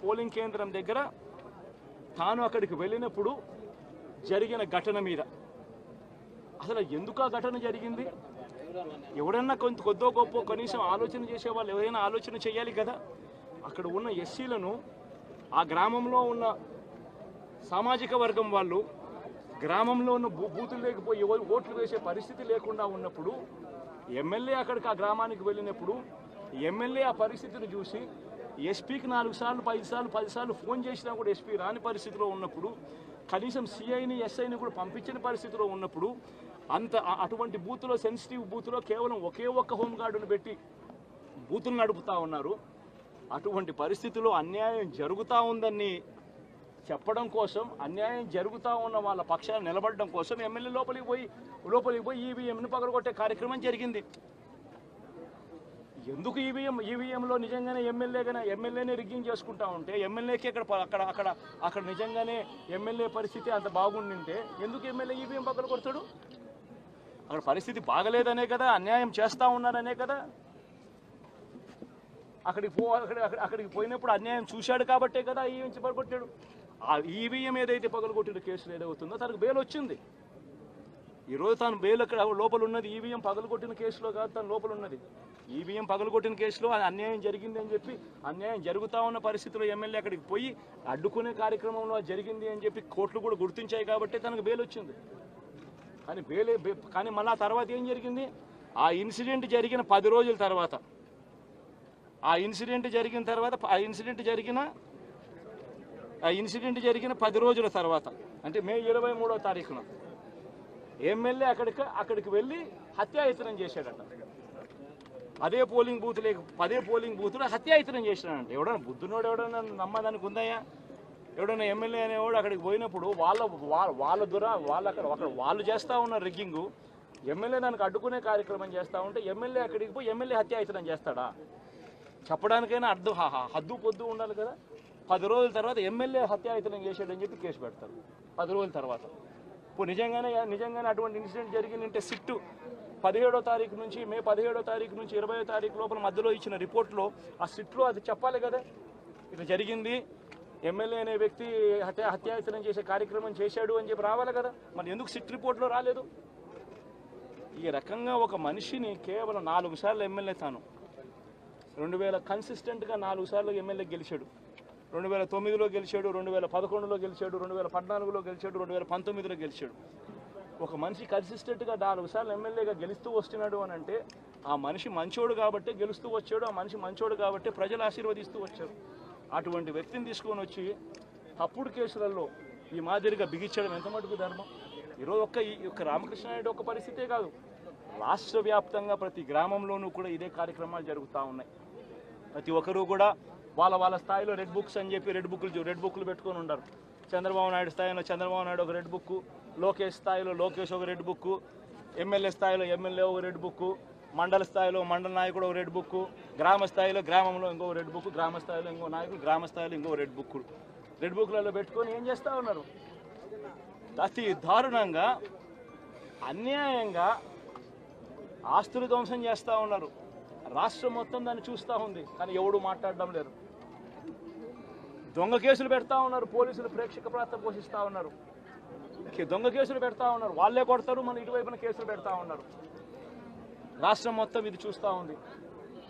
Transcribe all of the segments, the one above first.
Polling కేంద్రం దగ్గర తాను అక్కడికి వెళ్ళినప్పుడు జరిగిన ఘటన మీద అసలు ఎందుకు ఆ ఘటన జరిగింది, ఎవడన్నా కొద్దో గొప్ప కనీసం ఆలోచన చేసేవాళ్ళు ఎవరైనా ఆలోచన చేయాలి కదా. అక్కడ ఉన్న ఎస్సీలను, ఆ గ్రామంలో ఉన్న సామాజిక వర్గం వాళ్ళు గ్రామంలో ఉన్న బూతులు లేకపోయి ఓట్లు వేసే పరిస్థితి లేకుండా ఉన్నప్పుడు ఎమ్మెల్యే అక్కడికి ఆ గ్రామానికి వెళ్ళినప్పుడు ఎమ్మెల్యే ఆ పరిస్థితిని చూసి ఎస్పీకి 4 సార్లు 5 సార్లు 10 సార్లు ఫోన్ చేసినా కూడా ఎస్పీ రాని పరిస్థితిలో ఉన్నప్పుడు, కనీసం సిఐని ఎస్ఐని కూడా పంపించిన పరిస్థితిలో ఉన్నప్పుడు, అటువంటి బూతులో, సెన్సిటివ్ బూతులో కేవలం ఒకే ఒక్క హోంగార్డును పెట్టి బూతులు నడుపుతా ఉన్నారు. అటువంటి పరిస్థితుల్లో అన్యాయం జరుగుతూ ఉందని చెప్పడం కోసం, అన్యాయం జరుగుతూ ఉన్న వాళ్ళ పక్షాన్ని నిలబడడం కోసం ఎమ్మెల్యే లోపలికి పోయి ఈవీఎంను పగలగొట్టే కార్యక్రమం జరిగింది. ఎందుకు ఈవీఎంలో నిజంగానే ఎమ్మెల్యేనే రిగ్గింగ్ చేసుకుంటా ఉంటే, ఎమ్మెల్యేకి అక్కడ నిజంగానే ఎమ్మెల్యే పరిస్థితి అంత బాగుండింటే ఎందుకు ఎమ్మెల్యే ఈవీఎం పక్కన కొడతాడు? అక్కడ పరిస్థితి బాగలేదనే కదా, అన్యాయం చేస్తూ ఉన్నారనే కదా. అక్కడికి పోయినప్పుడు అన్యాయం చూశాడు కాబట్టే కదా ఈవీఎం పగలగొట్టాడు. ఆ ఈవీఎం ఏదైతే పగలగొట్టిన కేసులు ఏదవుతుందో తనకు బెయిల్ వచ్చింది. ఈరోజు తాను బెయిల్ అక్కడ లోపల ఉన్నది ఈవీఎం పగలగొట్టిన కేసులో కాదు, తను లోపల ఉన్నది ఈవీఎం పగలగొట్టిన కేసులో. అన్యాయం జరిగింది అని చెప్పి, అన్యాయం జరుగుతూ ఉన్న పరిస్థితిలో ఎమ్మెల్యే అక్కడికి పోయి అడ్డుకునే కార్యక్రమంలో జరిగింది అని చెప్పి కోర్టులు కూడా గుర్తించాయి కాబట్టి తనకు బెయిల్ వచ్చింది. కానీ మళ్ళీ ఆ తర్వాత ఏం జరిగింది? ఆ ఇన్సిడెంట్ జరిగిన 10 రోజుల తర్వాత, ఆ ఇన్సిడెంట్ జరిగిన 10 రోజుల తర్వాత అంటే మే 23వ తారీఖున ఎమ్మెల్యే అక్కడికి వెళ్ళి హత్యాయత్నం చేశాడట. అదే పోలింగ్ బూత్లో హత్యాయత్నం చేశాడంట. ఎవడన్నా బుద్ధునోడు ఎవడన్నా నమ్మదానికి ఉందయ్యా? ఎవడన్నా ఎమ్మెల్యే అనేవాడు అక్కడికి పోయినప్పుడు వాళ్ళు చేస్తూ ఉన్న రిగ్గింగు, ఎమ్మెల్యే దానికి అడ్డుకునే కార్యక్రమం చేస్తూ ఉంటే ఎమ్మెల్యే అక్కడికి పోయి ఎమ్మెల్యే హత్యాయత్నం చేస్తాడా? చెప్పడానికైనా హద్దు పొద్దు ఉండాలి కదా. 10 రోజుల తర్వాత ఎమ్మెల్యే హత్యాయత్నం చేశాడని చెప్పి కేసు పెడతారు 10 రోజుల తర్వాత. ఇప్పుడు నిజంగానే అటువంటి ఇన్సిడెంట్ జరిగిందంటే సిట్టు 17వ తారీఖు నుంచి, మే 17వ తారీఖు నుంచి 20వ తారీఖు లోపల మధ్యలో ఇచ్చిన రిపోర్ట్లో, ఆ సిట్లో అది చెప్పాలి కదా, ఇది జరిగింది, ఎమ్మెల్యే అనే వ్యక్తి హత్యాయత్నం చేసే కార్యక్రమం చేశాడు అని చెప్పి రావాలి కదా. మరి ఎందుకు సిట్ రిపోర్ట్లో రాలేదు? ఈ రకంగా ఒక మనిషిని కేవలం 4 సార్లు ఎమ్మెల్యే, తాను 2000 కన్సిస్టెంట్గా 4 సార్లు ఎమ్మెల్యే గెలిచాడు. 2009లో గెలిచాడు, 2011లో గెలిచాడు, 2014లో గెలిచాడు, 2019లో గెలిచాడు. ఒక మనిషి కన్సిస్టెంట్గా 4 సార్లు ఎమ్మెల్యేగా గెలుస్తూ వస్తున్నాడు అని అంటే ఆ మనిషి మంచోడు కాబట్టి గెలుస్తూ వచ్చాడు, ఆ మనిషి మంచోడు కాబట్టి ప్రజలు ఆశీర్వదిస్తూ వచ్చారు. అటువంటి వ్యక్తిని తీసుకొని వచ్చి తప్పుడు కేసులలో ఈ మాదిరిగా బిగించడం ఎంత మటుకు ధర్మం? ఈరోజు ఒక్క రామకృష్ణారెడ్డి ఒక్క పరిస్థితే కాదు, రాష్ట్ర వ్యాప్తంగా ప్రతి గ్రామంలోనూ కూడా ఇదే కార్యక్రమాలు జరుగుతూ ఉన్నాయి. ప్రతి ఒక్కరూ కూడా వాళ్ళ స్థాయిలో రెడ్ బుక్స్ అని చెప్పి రెడ్ బుక్లు పెట్టుకొని ఉన్నారు. చంద్రబాబు నాయుడు స్థాయిలో చంద్రబాబు నాయుడు ఒక రెడ్ బుక్, లోకేష్ స్థాయిలో లోకేష్ ఒక రెడ్ బుక్, ఎమ్మెల్యే స్థాయిలో ఎమ్మెల్యే ఒక రెడ్ బుక్, మండల స్థాయిలో మండల నాయకుడు ఒక రెడ్ బుక్, గ్రామ స్థాయిలో గ్రామంలో ఇంకో రెడ్ బుక్, గ్రామ స్థాయిలో ఇంకో నాయకుడు, గ్రామ స్థాయిలో ఇంకో రెడ్ బుక్లలో పెట్టుకొని ఏం చేస్తూ ఉన్నారు? అతి దారుణంగా అన్యాయంగా ఆస్తులు ధ్వంసం చేస్తూ ఉన్నారు. రాష్ట్రం మొత్తం దాన్ని చూస్తూ ఉంది, కానీ ఎవడు మాట్లాడడం లేదు. దొంగ కేసులు పెడతా ఉన్నారు, పోలీసులు ప్రేక్షక పాత్ర పోషిస్తూ ఉన్నారు. దొంగ కేసులు పెడతా ఉన్నారు, వాళ్ళే కొడతారు, మన ఇటువైపున కేసులు పెడతా ఉన్నారు. రాష్ట్రం మొత్తం ఇది చూస్తూ ఉంది.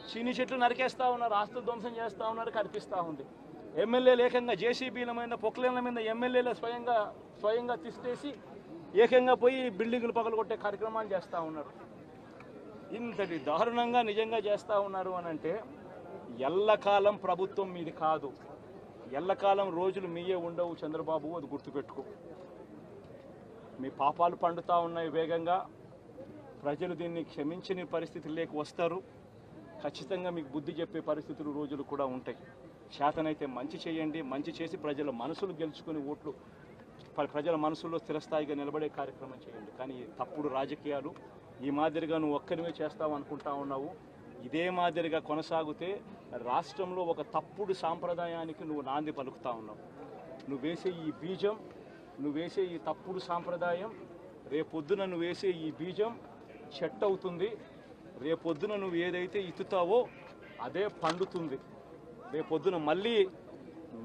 చీని చెట్లు నరికేస్తూ ఉన్నారు, ఆస్తులు ధ్వంసం చేస్తూ ఉన్నారు, కనిపిస్తూ ఉంది. ఎమ్మెల్యేలు ఏకంగా జేసీబీల మీద, పొక్లైన్ల మీద ఎమ్మెల్యేలు స్వయంగా తీసేసి ఏకంగా పోయి బిల్డింగులు పగలగొట్టే కార్యక్రమాలు చేస్తూ ఉన్నారు. ఇంతటి దారుణంగా నిజంగా చేస్తూ ఉన్నారు అని అంటే ఎల్లకాలం ప్రభుత్వం మీది కాదు, ఎల్లకాలం రోజులు మీయే ఉండవు చంద్రబాబు, అది గుర్తుపెట్టుకో. మీ పాపాలు పండుతూ ఉన్నాయి వేగంగా. ప్రజలు దీన్ని క్షమించని పరిస్థితి లేక వస్తారు. ఖచ్చితంగా మీకు బుద్ధి చెప్పే పరిస్థితులు రోజులు కూడా ఉంటాయి. శాతనైతే మంచి చేయండి, మంచి చేసి ప్రజల మనసులు గెలుచుకుని ఓట్లు ప్రజల మనసుల్లో స్థిరస్థాయిగా నిలబడే కార్యక్రమం చేయండి. కానీ తప్పుడు రాజకీయాలు ఈ మాదిరిగా నువ్వు ఒక్కరివే చేస్తావు అనుకుంటా ఉన్నావు. ఇదే మాదిరిగా కొనసాగితే రాష్ట్రంలో ఒక తప్పుడు సాంప్రదాయానికి నువ్వు నాంది పలుకుతా ఉన్నావు. నువ్వు వేసే ఈ బీజం, నువ్వు వేసే ఈ తప్పుడు సాంప్రదాయం, రేపొద్దున నువ్వు వేసే ఈ బీజం చెట్టు అవుతుంది. రేపొద్దున నువ్వు ఏదైతే ఇత్తుతావో అదే పండుతుంది. రేపొద్దున మళ్ళీ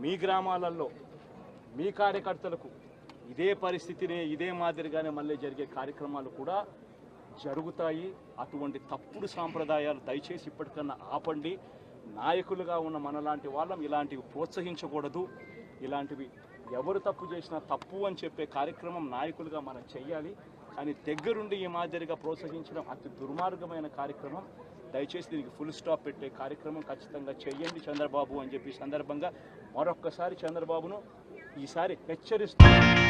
మీ గ్రామాలలో మీ కార్యకర్తలకు ఇదే పరిస్థితిని ఇదే మాదిరిగానే మళ్ళీ జరిగే కార్యక్రమాలు కూడా జరుగుతాయి. అటువంటి తప్పుడు సాంప్రదాయాలు దయచేసి ఇప్పటికన్నా ఆపండి. నాయకులుగా ఉన్న మనలాంటి వాళ్ళం ఇలాంటివి ప్రోత్సహించకూడదు. ఇలాంటివి ఎవరు తప్పు చేసినా తప్పు అని చెప్పే కార్యక్రమం నాయకులుగా మనం చెయ్యాలి. కానీ దగ్గరుండి ఈ మాదిరిగా ప్రోత్సహించడం అతి దుర్మార్గమైన కార్యక్రమం. దయచేసి దీనికి ఫుల్ స్టాప్ పెట్టే కార్యక్రమం ఖచ్చితంగా చెయ్యండి చంద్రబాబు అని చెప్పి సందర్భంగా మరొక్కసారి చంద్రబాబును ఈసారి హెచ్చరిస్తున్నాను.